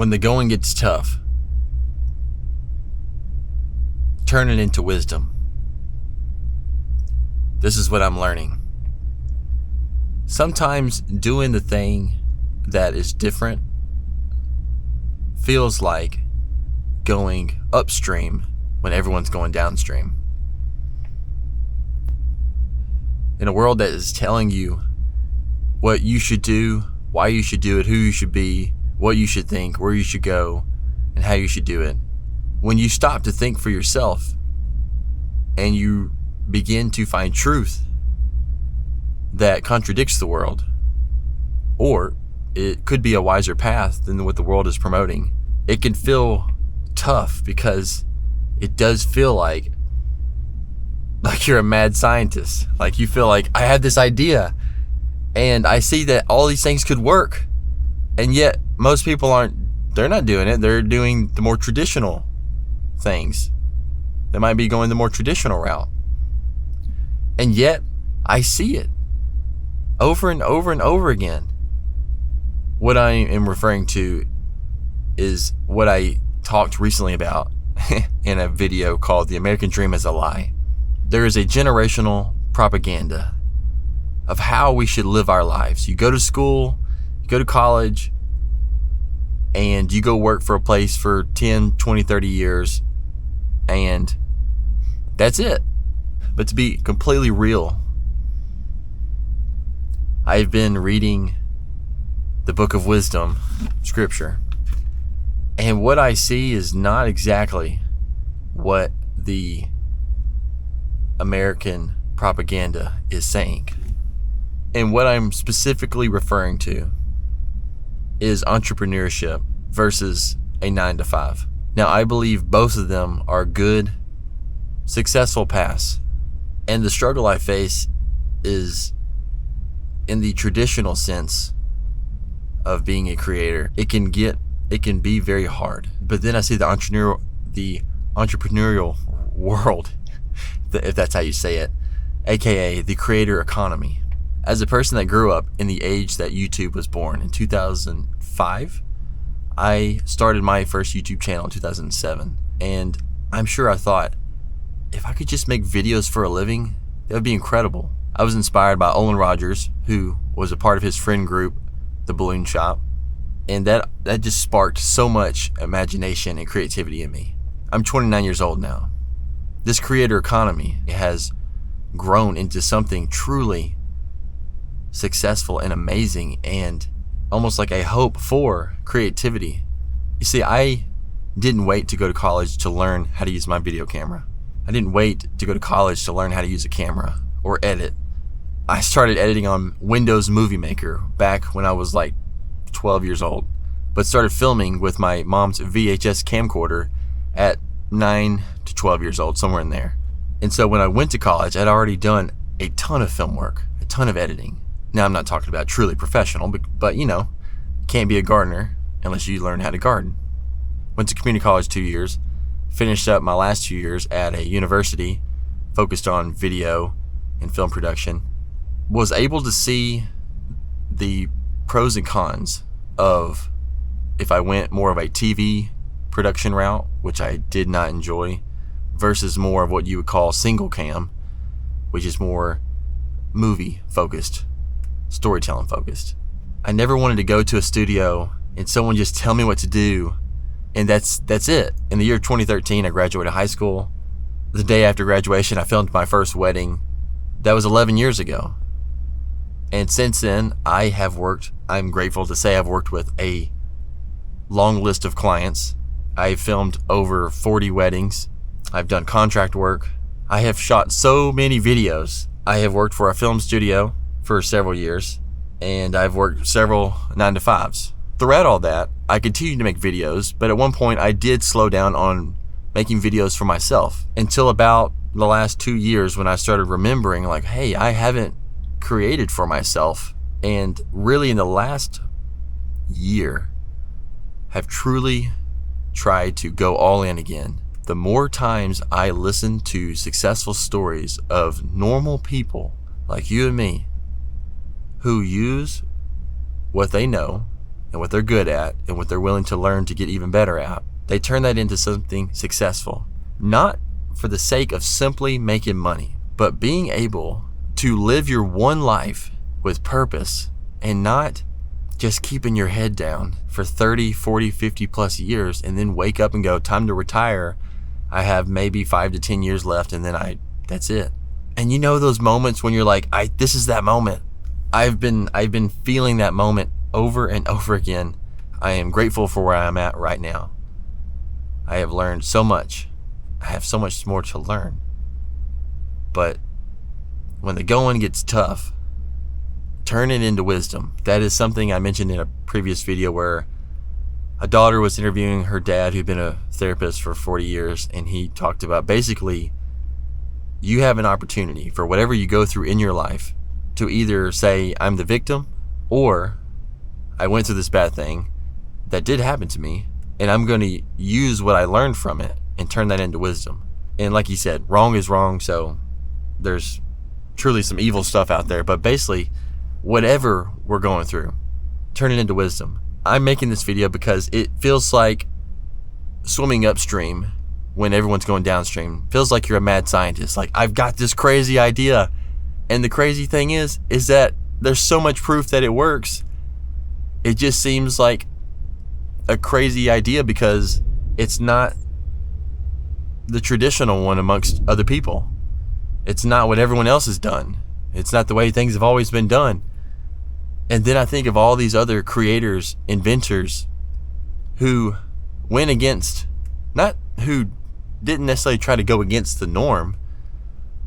when the going gets tough, turn it into wisdom. This is what I'm learning. Sometimes doing the thing that is different feels like going upstream when everyone's going downstream. In a world that is telling you what you should do, why you should do it, who you should be, what you should think, where you should go, and how you should do it. When you stop to think for yourself and you begin to find truth that contradicts the world, or it could be a wiser path than what the world is promoting, it can feel tough because it does feel like you're a mad scientist. Like you feel like, I have this idea and I see that all these things could work, and yet most people they're not doing it. They're doing the more traditional things. They might be going the more traditional route. And yet I see it over and over and over again. What I am referring to is what I talked recently about in a video called The American Dream is a Lie. There is a generational propaganda of how we should live our lives. You go to school, you go to college, and you go work for a place for 10, 20, 30 years, and that's it. But to be completely real, I've been reading the Book of Wisdom, Scripture, and what I see is not exactly what the American propaganda is saying. And what I'm specifically referring to is entrepreneurship versus a 9-to-5. Now, I believe both of them are good, successful paths. And the struggle I face is in the traditional sense of being a creator. It can be very hard. But then I see the entrepreneurial world, if that's how you say it, aka the creator economy. As a person that grew up in the age that YouTube was born in 2005, I started my first YouTube channel in 2007. And I'm sure I thought, if I could just make videos for a living, that would be incredible. I was inspired by Olin Rogers, who was a part of his friend group, The Balloon Shop. And that just sparked so much imagination and creativity in me. I'm 29 years old now. This creator economy has grown into something truly successful and amazing, and almost like a hope for creativity. You see, I didn't wait to go to college to learn how to use my video camera. I didn't wait to go to college to learn how to use a camera or edit. I started editing on Windows Movie Maker back when I was like 12 years old, but started filming with my mom's VHS camcorder at 9 to 12 years old, somewhere in there. And so when I went to college, I'd already done a ton of film work, a ton of editing. Now, I'm not talking about truly professional, but you know, can't be a gardener unless you learn how to garden. Went to community college 2 years, finished up my last 2 years at a university focused on video and film production. Was able to see the pros and cons of if I went more of a TV production route, which I did not enjoy, versus more of what you would call single cam, which is more movie focused, storytelling focused. I never wanted to go to a studio and someone just tell me what to do, and that's it. In the year 2013, I graduated high school. The day after graduation, I filmed my first wedding. That was 11 years ago. And since then, I'm grateful to say I've worked with a long list of clients. I've filmed over 40 weddings. I've done contract work. I have shot so many videos. I have worked for a film studio for several years, and I've worked several 9-to-5s. Throughout all that, I continued to make videos, but at one point I did slow down on making videos for myself until about the last 2 years when I started remembering, like, hey, I haven't created for myself. And really in the last year, have truly tried to go all in again. The more times I listen to successful stories of normal people like you and me who use what they know and what they're good at and what they're willing to learn to get even better at, they turn that into something successful. Not for the sake of simply making money, but being able to live your one life with purpose and not just keeping your head down for 30, 40, 50 plus years and then wake up and go, time to retire. I have maybe 5 to 10 years left and then that's it. And you know those moments when you're like, this is that moment. I've been feeling that moment over and over again. I am grateful for where I'm at right now. I have learned so much. I have so much more to learn. But when the going gets tough, turn it into wisdom. That is something I mentioned in a previous video where a daughter was interviewing her dad, who'd been a therapist for 40 years, and he talked about basically you have an opportunity for whatever you go through in your life to either say, I'm the victim, or I went through this bad thing that did happen to me, and I'm going to use what I learned from it and turn that into wisdom. And like he said, wrong is wrong, so there's truly some evil stuff out there, but basically whatever we're going through, turn it into wisdom. I'm making this video because it feels like swimming upstream when everyone's going downstream. Feels like you're a mad scientist. Like, I've got this crazy idea. And the crazy thing is that there's so much proof that it works. It just seems like a crazy idea because it's not the traditional one amongst other people. It's not what everyone else has done. It's not the way things have always been done. And then I think of all these other creators, inventors, who went against, not who didn't necessarily try to go against the norm,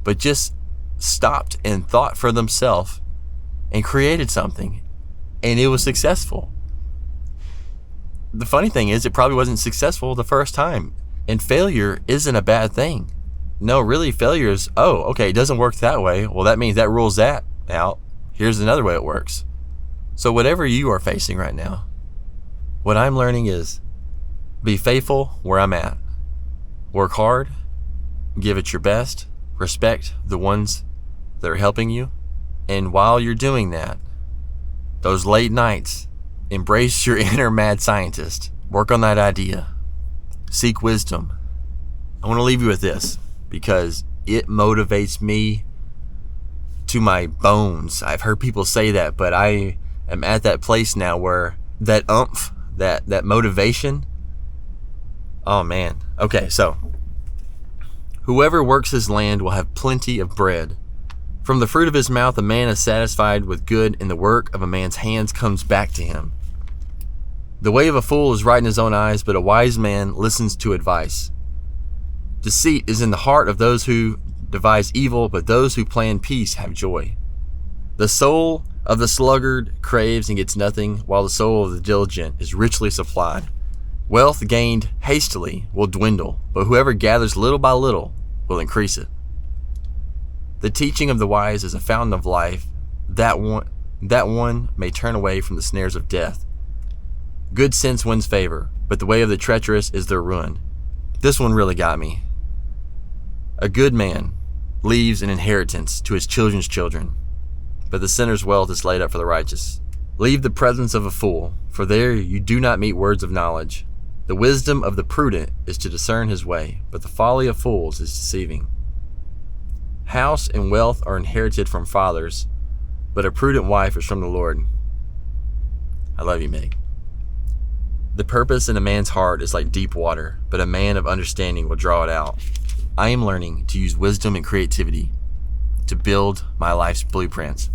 but just stopped and thought for themselves and created something. And it was successful. The funny thing is, it probably wasn't successful the first time. And failure isn't a bad thing. No, really, failure is, oh, okay, it doesn't work that way. Well, that means that rules that out. Here's another way it works. So whatever you are facing right now, what I'm learning is be faithful where I'm at. Work hard, give it your best, respect the ones that are helping you. And while you're doing that, those late nights, embrace your inner mad scientist. Work on that idea. Seek wisdom. I want to leave you with this because it motivates me to my bones. I've heard people say that, but I am at that place now where that oomph, that motivation. Oh man. Okay, so whoever works his land will have plenty of bread. From the fruit of his mouth a man is satisfied with good, and the work of a man's hands comes back to him. The way of a fool is right in his own eyes, but a wise man listens to advice. Deceit is in the heart of those who devise evil, but those who plan peace have joy. The soul of the sluggard craves and gets nothing, while the soul of the diligent is richly supplied. Wealth gained hastily will dwindle, but whoever gathers little by little will increase it. The teaching of the wise is a fountain of life. That one may turn away from the snares of death. Good sense wins favor, but the way of the treacherous is their ruin. This one really got me. A good man leaves an inheritance to his children's children, but the sinner's wealth is laid up for the righteous. Leave the presence of a fool, for there you do not meet words of knowledge. The wisdom of the prudent is to discern his way, but the folly of fools is deceiving. House and wealth are inherited from fathers, but a prudent wife is from the Lord. I love you, Meg. The purpose in a man's heart is like deep water, but a man of understanding will draw it out. I am learning to use wisdom and creativity to build my life's blueprints,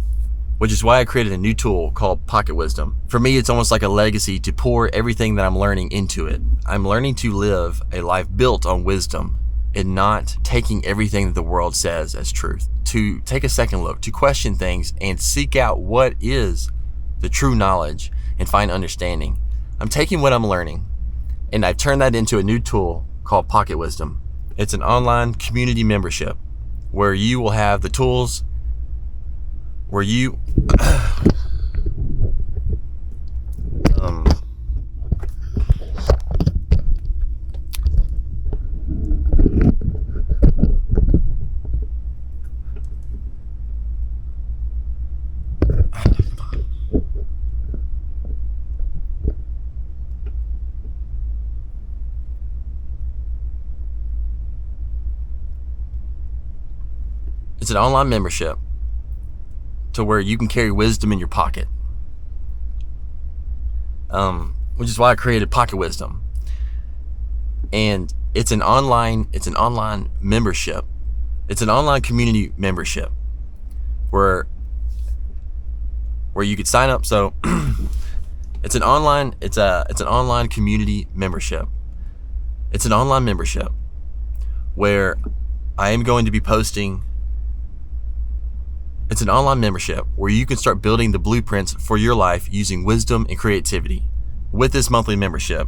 which is why I created a new tool called Pocket Wisdom. For me, it's almost like a legacy to pour everything that I'm learning into it. I'm learning to live a life built on wisdom and not taking everything that the world says as truth. To take a second look, to question things and seek out what is the true knowledge and find understanding. I'm taking what I'm learning and I've turned that into a new tool called Pocket Wisdom. It's an online community membership where you will have the tools where you It's an online membership to where you can carry wisdom in your pocket. Which is why I created Pocket Wisdom. And it's an online membership. It's an online community membership where you could sign up. So it's an online community membership. It's an online membership where I am going to be posting. It's an online membership where you can start building the blueprints for your life using wisdom and creativity. With this monthly membership,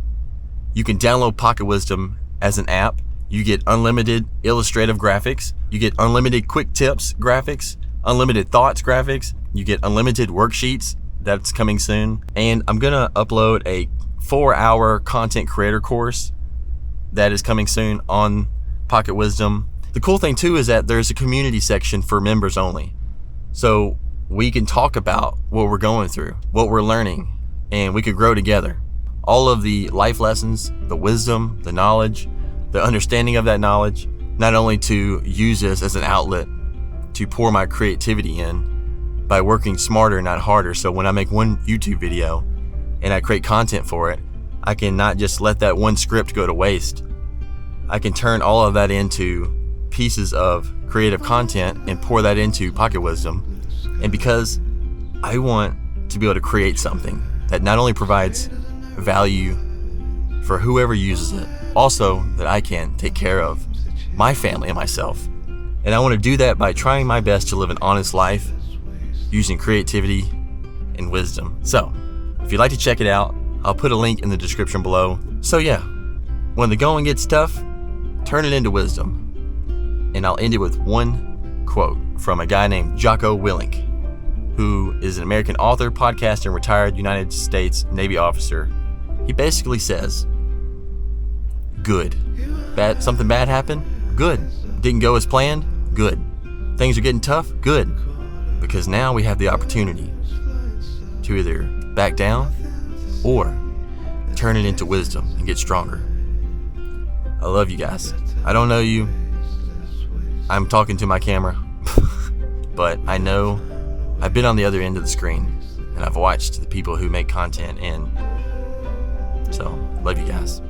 you can download Pocket Wisdom as an app. You get unlimited illustrative graphics. You get unlimited quick tips graphics, unlimited thoughts graphics. You get unlimited worksheets. That's coming soon. And I'm going to upload a 4-hour content creator course that is coming soon on Pocket Wisdom. The cool thing too is that there's a community section for members only. So we can talk about what we're going through, what we're learning, and we could grow together. All of the life lessons, the wisdom, the knowledge, the understanding of that knowledge, not only to use this as an outlet to pour my creativity in by working smarter, not harder. So when I make one YouTube video and I create content for it, I can not just let that one script go to waste. I can turn all of that into pieces of creative content and pour that into Pocket Wisdom. And because I want to be able to create something that not only provides value for whoever uses it, also that I can take care of my family and myself. And I want to do that by trying my best to live an honest life using creativity and wisdom. So if you'd like to check it out, I'll put a link in the description below. So yeah, when the going gets tough, turn it into wisdom. And I'll end it with one quote from a guy named Jocko Willink, who is an American author, podcaster, and retired United States Navy officer. He basically says, good. Something bad happened? Good. Didn't go as planned? Good. Things are getting tough? Good. Because now we have the opportunity to either back down or turn it into wisdom and get stronger. I love you guys. I don't know you. I'm talking to my camera, but I know I've been on the other end of the screen and I've watched the people who make content, and so love you guys.